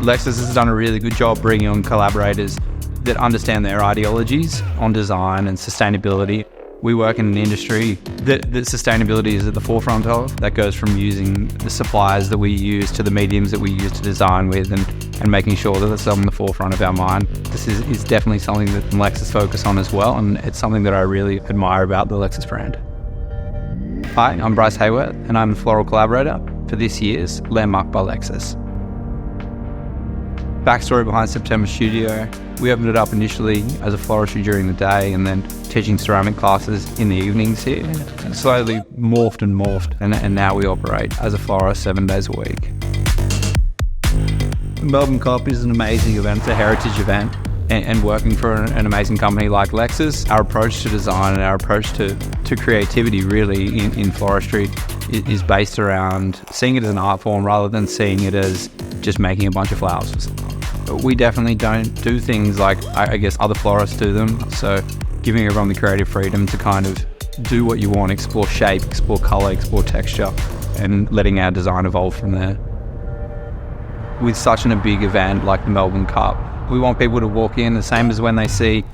Lexus has done a really good job bringing on collaborators that understand their ideologies on design and sustainability. We work in an industry that sustainability is at the forefront of. That goes from using the suppliers that we use to the mediums that we use to design with, and making sure that it's on the forefront of our mind. This is definitely something that Lexus focus on as well, and it's something that I really admire about the Lexus brand. Hi, I'm Bryce Heyworth, and I'm the floral collaborator for this year's Landmark by Lexus. Backstory behind September Studio: we opened it up initially as a floristry during the day, and then teaching ceramic classes in the evenings here. And slowly morphed, and now we operate as a florist 7 days a week. Melbourne Cup is an amazing event. It's a heritage event, and working for an amazing company like Lexus, our approach to design and our approach to creativity really in floristry is based around seeing it as an art form rather than seeing it as just making a bunch of flowers for someone. We definitely don't do things like I guess other florists do them, so giving everyone the creative freedom to kind of do what you want, explore shape, explore colour, explore texture, and letting our design evolve from there. With such a big event like the Melbourne Cup, we want people to walk in the same as when they see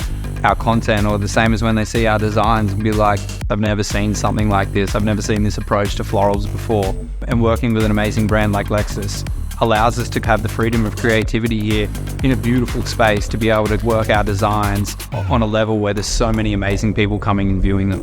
our content, or the same as when they see our designs, and be like, I've never seen something like this, I've never seen this approach to florals before. And working with an amazing brand like Lexus allows us to have the freedom of creativity here in a beautiful space to be able to work our designs on a level where there's so many amazing people coming and viewing them.